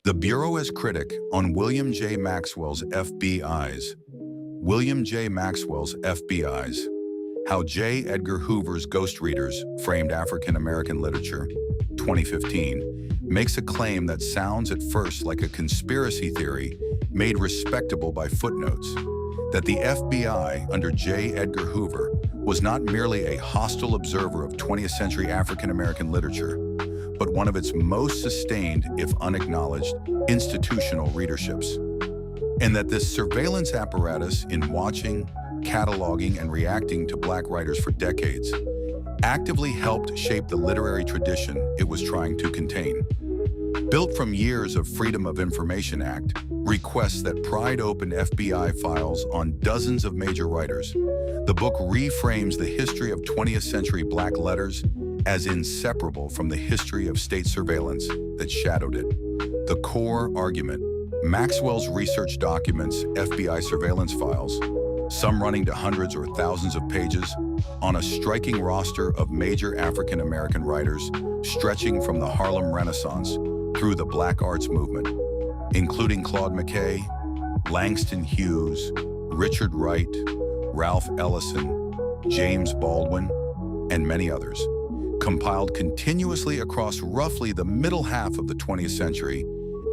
The Bureau as critic on William J. Maxwell's FBIs. William J. Maxwell's FBIs. How J. Edgar Hoover's Ghost Readers Framed African American Literature, 2015, makes a claim that sounds at first like a conspiracy theory made respectable by footnotes, that the FBI under J. Edgar Hoover was not merely a hostile observer of 20th century African American literature, but one of its most sustained, if unacknowledged, institutional readerships. And that this surveillance apparatus in watching, cataloging, and reacting to Black writers for decades actively helped shape the literary tradition it was trying to contain. Built from years of Freedom of Information Act requests that pried open FBI files on dozens of major writers, the book reframes the history of 20th century Black letters as inseparable from the history of state surveillance that shadowed it. The core argument: Maxwell's research documents FBI surveillance files, some running to hundreds or thousands of pages, on a striking roster of major African American writers stretching from the Harlem Renaissance through the Black Arts movement, including Claude McKay, Langston Hughes, Richard Wright, Ralph Ellison, James Baldwin, and many others, compiled continuously across roughly the middle half of the 20th century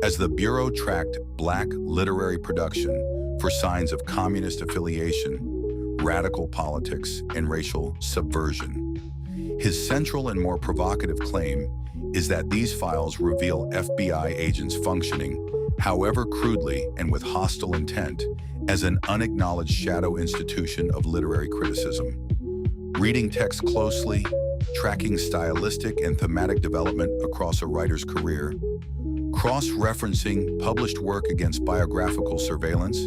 as the Bureau tracked Black literary production for signs of communist affiliation, radical politics, and racial subversion. His central and more provocative claim is that these files reveal FBI agents functioning, however crudely and with hostile intent, as an unacknowledged shadow institution of literary criticism. Reading text closely, tracking stylistic and thematic development across a writer's career, cross-referencing published work against biographical surveillance,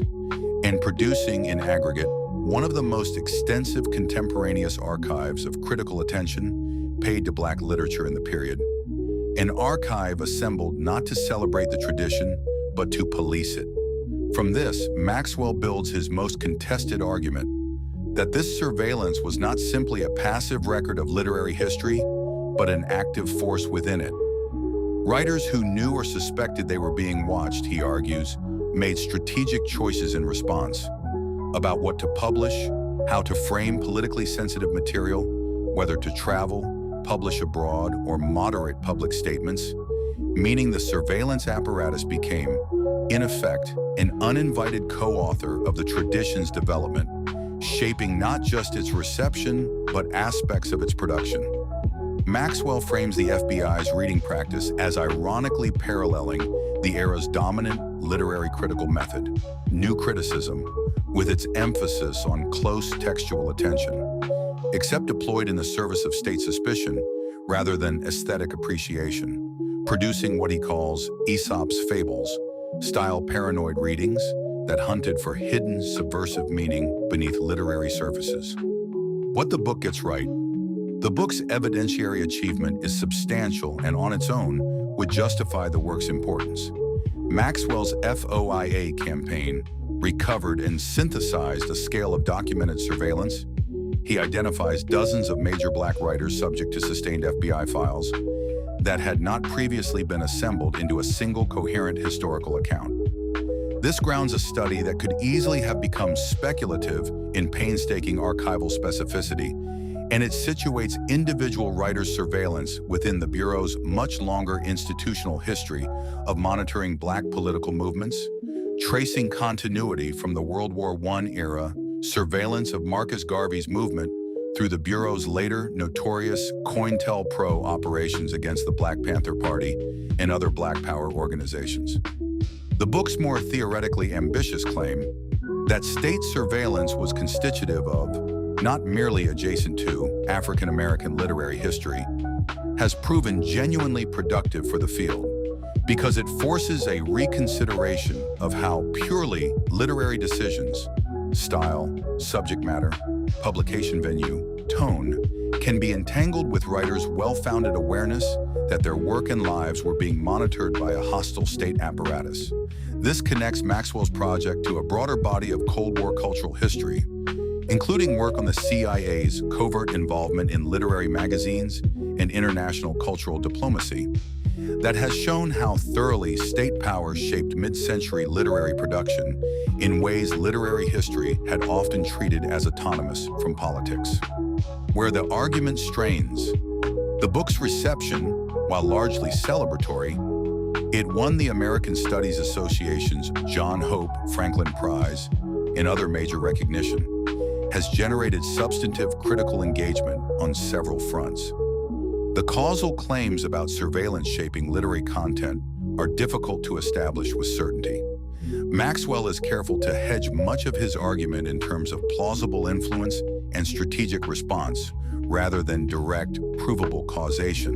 and producing, in aggregate, one of the most extensive contemporaneous archives of critical attention paid to Black literature in the period. An archive assembled not to celebrate the tradition, but to police it. From this, Maxwell builds his most contested argument that this surveillance was not simply a passive record of literary history, but an active force within it. Writers who knew or suspected they were being watched, he argues, made strategic choices in response about what to publish, how to frame politically sensitive material, whether to travel, publish abroad, or moderate public statements, meaning the surveillance apparatus became, in effect, an uninvited co-author of the tradition's development, shaping not just its reception, but aspects of its production. Maxwell frames the FBI's reading practice as ironically paralleling the era's dominant literary critical method, new criticism, with its emphasis on close textual attention, except deployed in the service of state suspicion rather than aesthetic appreciation, producing what he calls Aesop's fables, style paranoid readings that hunted for hidden subversive meaning beneath literary surfaces. What the book gets right. The book's evidentiary achievement is substantial and on its own would justify the work's importance. Maxwell's FOIA campaign recovered and synthesized a scale of documented surveillance. He identifies dozens of major Black writers subject to sustained FBI files that had not previously been assembled into a single coherent historical account. This grounds a study that could easily have become speculative in painstaking archival specificity, and it situates individual writers' surveillance within the Bureau's much longer institutional history of monitoring Black political movements, tracing continuity from the World War I era surveillance of Marcus Garvey's movement through the Bureau's later notorious COINTELPRO operations against the Black Panther Party and other Black Power organizations. The book's more theoretically ambitious claim that state surveillance was constitutive of, not merely adjacent to, African American literary history, has proven genuinely productive for the field because it forces a reconsideration of how purely literary decisions, style, subject matter, publication venue, tone, can be entangled with writers' well-founded awareness that their work and lives were being monitored by a hostile state apparatus. This connects Maxwell's project to a broader body of Cold War cultural history, including work on the CIA's covert involvement in literary magazines and international cultural diplomacy, that has shown how thoroughly state power shaped mid-century literary production in ways literary history had often treated as autonomous from politics. Where the argument strains, the book's reception, while largely celebratory, it won the American Studies Association's John Hope Franklin Prize and other major recognition, has generated substantive critical engagement on several fronts. The causal claims about surveillance shaping literary content are difficult to establish with certainty. Maxwell is careful to hedge much of his argument in terms of plausible influence and strategic response, rather than direct, provable causation.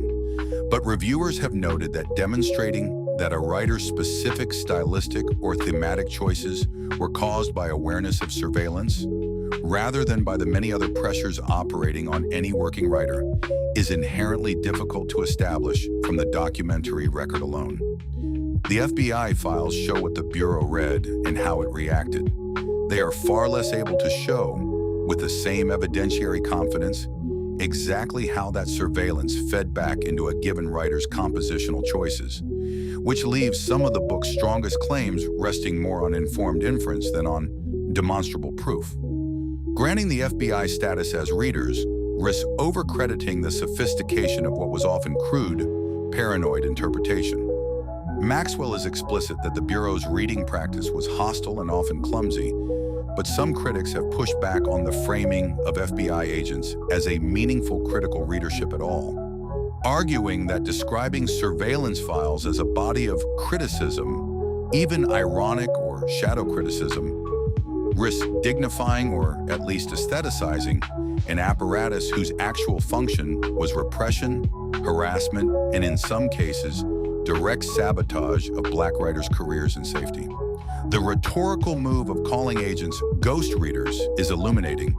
But reviewers have noted that demonstrating that a writer's specific stylistic or thematic choices were caused by awareness of surveillance, rather than by the many other pressures operating on any working writer, is inherently difficult to establish from the documentary record alone. The FBI files show what the Bureau read and how it reacted. They are far less able to show, with the same evidentiary confidence, exactly how that surveillance fed back into a given writer's compositional choices, which leaves some of the book's strongest claims resting more on informed inference than on demonstrable proof. Granting the FBI status as readers risks overcrediting the sophistication of what was often crude, paranoid interpretation. Maxwell is explicit that the Bureau's reading practice was hostile and often clumsy, but some critics have pushed back on the framing of FBI agents as a meaningful critical readership at all, arguing that describing surveillance files as a body of criticism, even ironic or shadow criticism, risks dignifying or at least aestheticizing an apparatus whose actual function was repression, harassment, and in some cases, direct sabotage of Black writers' careers and safety. The rhetorical move of calling agents ghost readers is illuminating,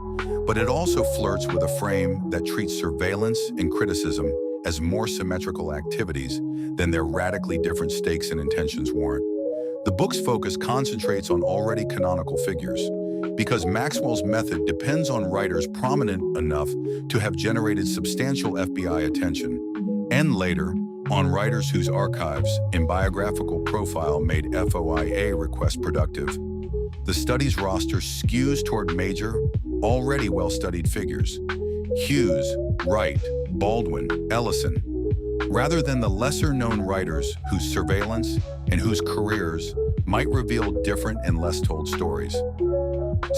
but it also flirts with a frame that treats surveillance and criticism as more symmetrical activities than their radically different stakes and intentions warrant. The book's focus concentrates on already canonical figures, because Maxwell's method depends on writers prominent enough to have generated substantial FBI attention, and later, on writers whose archives and biographical profile made FOIA requests productive. The study's roster skews toward major, already well-studied figures: Hughes, Wright, Baldwin, Ellison, rather than the lesser-known writers whose surveillance and whose careers might reveal different and less told stories.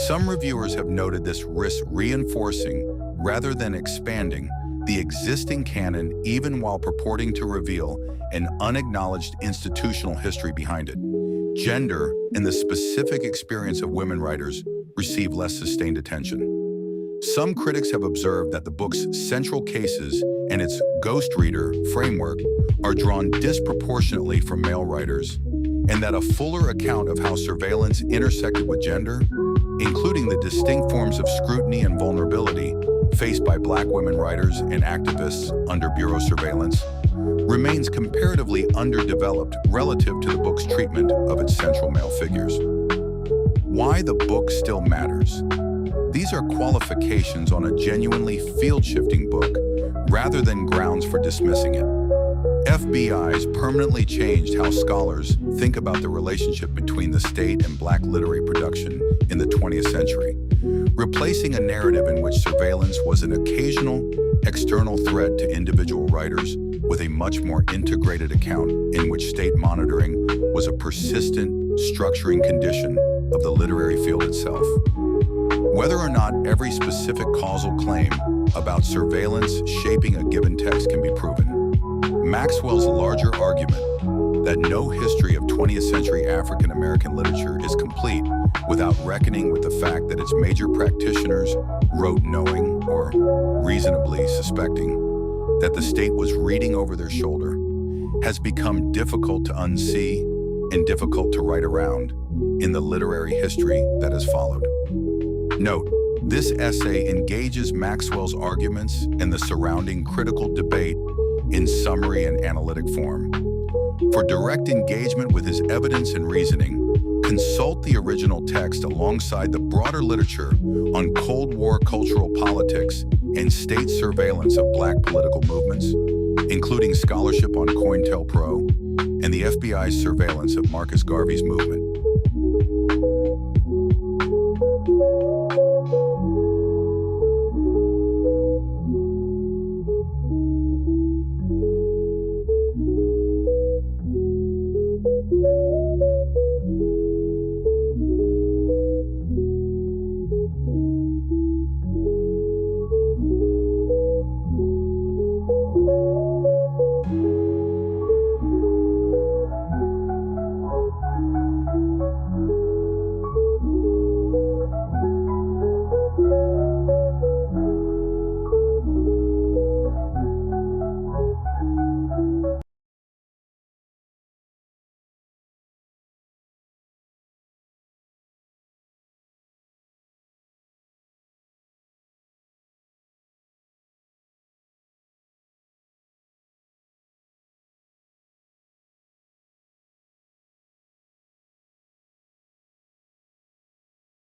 Some reviewers have noted this risk reinforcing, rather than expanding, the existing canon, even while purporting to reveal an unacknowledged institutional history behind it. Gender and the specific experience of women writers receive less sustained attention. Some critics have observed that the book's central cases and its ghost reader framework are drawn disproportionately from male writers, and that a fuller account of how surveillance intersected with gender, including the distinct forms of scrutiny and vulnerability faced by Black women writers and activists under Bureau surveillance, remains comparatively underdeveloped relative to the book's treatment of its central male figures. Why the book still matters. These are qualifications on a genuinely field-shifting book, rather than grounds for dismissing it. FBI's permanently changed how scholars think about the relationship between the state and Black literary production in the 20th century, replacing a narrative in which surveillance was an occasional, external threat to individual writers with a much more integrated account in which state monitoring was a persistent, structuring condition of the literary field itself. Whether or not every specific causal claim about surveillance shaping a given text can be proven, Maxwell's larger argument that no history of 20th century African American literature is complete without reckoning with the fact that its major practitioners wrote knowing or reasonably suspecting that the state was reading over their shoulder has become difficult to unsee and difficult to write around in the literary history that has followed. Note, this essay engages Maxwell's arguments and the surrounding critical debate in summary and analytic form. For direct engagement with his evidence and reasoning, consult the original text alongside the broader literature on Cold War cultural politics and state surveillance of Black political movements, including scholarship on COINTELPRO and the FBI's surveillance of Marcus Garvey's movement.